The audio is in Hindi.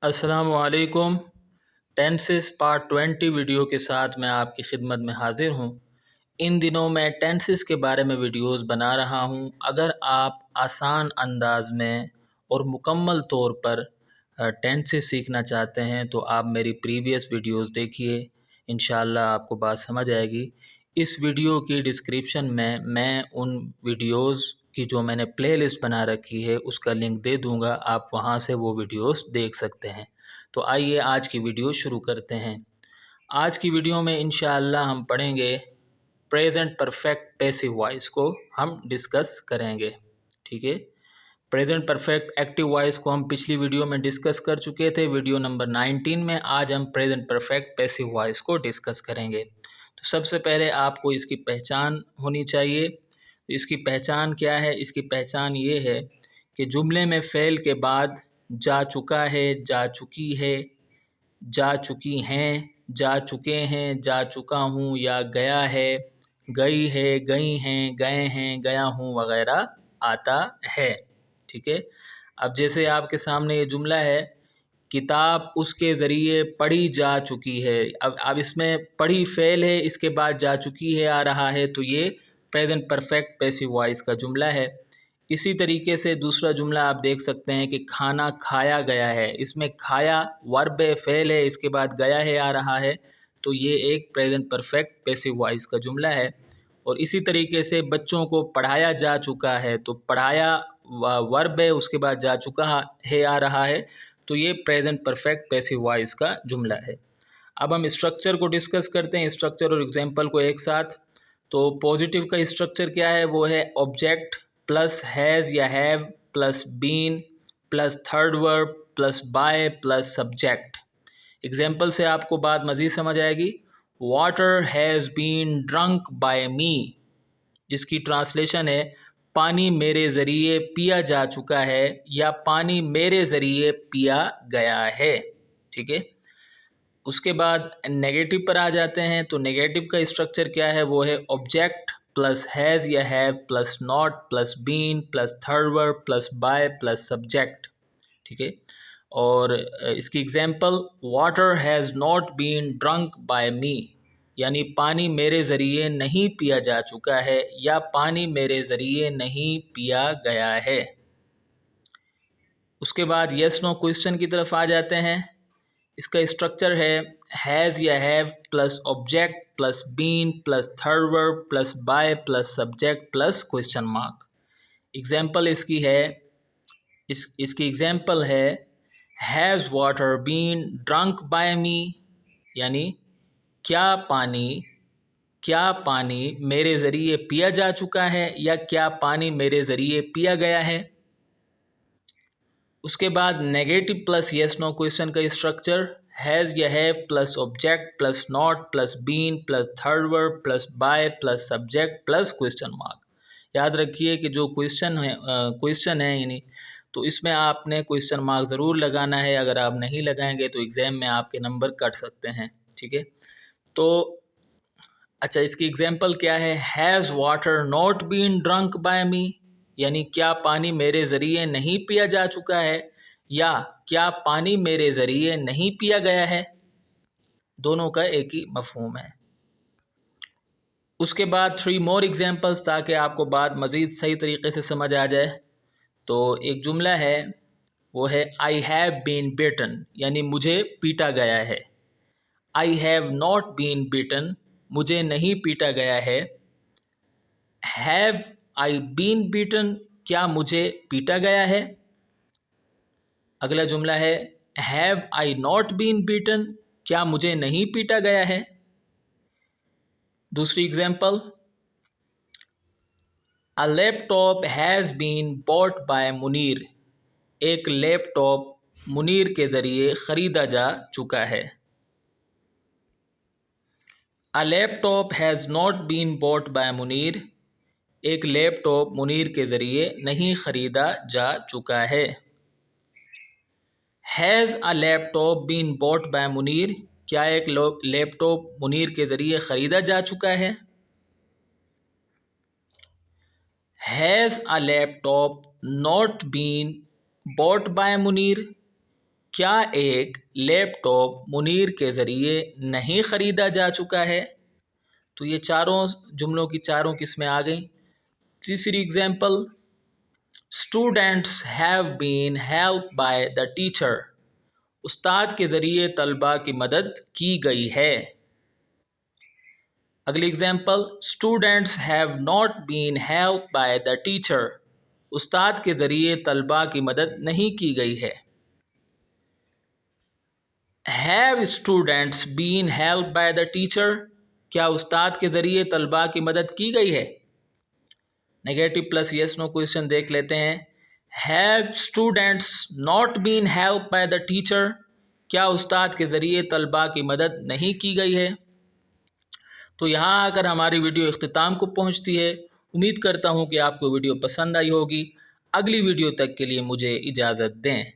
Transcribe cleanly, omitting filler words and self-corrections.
अस्सलामुअलैकुम। टेंसेस पार्ट 20 वीडियो के साथ मैं आपकी खिदमत में हाज़िर हूँ। इन दिनों मैं टेंसेस के बारे में वीडियोस बना रहा हूँ। अगर आप आसान अंदाज में और मुकम्मल तौर पर टेंसेस सीखना चाहते हैं तो आप मेरी प्रीवियस वीडियोस देखिए, इंशाअल्लाह आपको बात समझ आएगी। इस वीडियो की डिस्क्रिप्शन में मैं उन वीडियोस की जो मैंने प्लेलिस्ट बना रखी है उसका लिंक दे दूंगा, आप वहां से वो वीडियोस देख सकते हैं। तो आइए आज की वीडियो शुरू करते हैं। आज की वीडियो में इंशाअल्लाह हम पढ़ेंगे प्रेजेंट परफेक्ट पैसिव वॉइस को हम डिस्कस करेंगे। ठीक है, प्रेजेंट परफेक्ट एक्टिव वॉइस को हम पिछली वीडियो में डिस्कस कर चुके थे, वीडियो नंबर 19 में। आज हम प्रेजेंट परफेक्ट पैसिव वॉइस को डिस्कस करेंगे। तो सबसे पहले आपको इसकी पहचान होनी चाहिए। तो इसकी पहचान क्या है? इसकी पहचान ये है कि जुमले में फ़ेल के बाद जा चुका है, जा चुकी है, जा चुकी हैं, जा चुके हैं, जा चुका हूँ या गया है, गई है, गई हैं, गए हैं, गया हूँ वगैरह आता है। ठीक है, अब जैसे आपके सामने ये जुमला है, किताब उसके ज़रिए पढ़ी जा चुकी है। अब इसमें पढ़ी फ़ेल है, इसके बाद जा चुकी है आ रहा है, तो ये प्रेजेंट परफेक्ट पैसिव वॉइस का जुमला है। इसी तरीके से दूसरा जुमला आप देख सकते हैं कि खाना खाया गया है। इसमें खाया वर्ब फ़ेल है, इसके बाद गया है आ रहा है, तो ये एक प्रेजेंट परफेक्ट पैसिव वॉइस का जुमला है। और इसी तरीके से बच्चों को पढ़ाया जा चुका है, तो पढ़ाया वर्ब है, उसके बाद जा चुका है आ रहा है, तो ये प्रेजेंट परफेक्ट पैसिव वॉइस का जुमला है। अब हम स्ट्रक्चर को डिस्कस करते हैं, स्ट्रक्चर और एग्जाम्पल को एक साथ। तो पॉजिटिव का स्ट्रक्चर क्या है? वो है ऑब्जेक्ट प्लस हैज़ या have plus been plus third verb plus by plus subject. Example से आपको बात मज़ीद समझ आएगी। Water has been drunk by me, जिसकी ट्रांसलेशन है पानी मेरे ज़रिए पिया जा चुका है या पानी मेरे ज़रिए पिया गया है। ठीक है, उसके बाद नेगेटिव पर आ जाते हैं। तो नेगेटिव का स्ट्रक्चर क्या है? वो है ऑब्जेक्ट प्लस हैज़ या have plus not plus been plus third verb plus by plus subject. ठीक है, और इसकी example water has not been drunk by me, यानी पानी मेरे ज़रिए नहीं पिया जा चुका है या पानी मेरे ज़रिए नहीं पिया गया है। उसके बाद यस नो क्वेश्चन की तरफ आ जाते हैं। इसका स्ट्रक्चर है हैज़ या have plus object plus been plus third verb plus by plus subject plus question mark. Example इसकी है, इसकी एग्जाम्पल है has water been drunk by me, यानी क्या पानी मेरे ज़रिए पिया जा चुका है या क्या पानी मेरे ज़रिए पिया गया है। उसके बाद negative plus yes no question का स्ट्रक्चर हैज़ या have plus object plus not plus been plus third verb plus by plus subject plus question mark. याद रखिए कि जो क्वेश्चन है यानी, तो इसमें आपने क्वेश्चन मार्क ज़रूर लगाना है। अगर आप नहीं लगाएंगे तो एग्ज़ाम में आपके नंबर कट सकते हैं। ठीक है, तो अच्छा, इसकी एग्जाम्पल क्या है? Has water not been drunk by me, यानी क्या पानी मेरे ज़रिए नहीं पिया जा चुका है या क्या पानी मेरे ज़रिए नहीं पिया गया है। दोनों का एक ही मफहूम है। उसके बाद 3 मोर एग्जाम्पल्स, ताकि आपको बात मज़ीद सही तरीके से समझ आ जाए। तो एक जुमला है, वो है आई हैव बीन बीटन, यानी मुझे पीटा गया है। I have not been beaten, मुझे नहीं पीटा गया है। हैव आई बीन बीटन, क्या मुझे पीटा गया है। अगला जुमला है have I not been beaten, क्या मुझे नहीं पीटा गया है। दूसरी example, a laptop has been bought by Munir, एक लैपटॉप मुनीर के ज़रिए ख़रीदा जा चुका है। A laptop has not been bought by Munir, एक लैपटॉप मुनीर के ज़रिए नहीं ख़रीदा जा चुका है। Has a laptop been bought by Munir, क्या एक लैपटॉप मुनीर के ज़रिए ख़रीदा जा चुका है। Has a laptop not been bought by Munir, क्या एक लैपटॉप मुनीर के ज़रिए नहीं ख़रीदा जा चुका है? तो ये चारों जुमलों की चारों किस्में आ गई। तीसरी example, students have been help by the teacher. उस्ताद के ज़रिए तलबा की मदद की गई है। अगली example, students have not been help by the teacher. उस्ताद के ज़रिए तलबा की मदद नहीं की गई है। Have students been help by the teacher. क्या उस्ताद के ज़रिए तलबा की मदद की गई है? Negative plus yes no question देख लेते हैं। Have students not been help by the teacher. क्या उस्ताद के ज़रिए तलबा की मदद नहीं की गई है? तो यहाँ आकर हमारी वीडियो इख्तिताम को पहुँचती है। उम्मीद करता हूँ कि आपको वीडियो पसंद आई होगी। अगली वीडियो तक के लिए मुझे इजाज़त दें।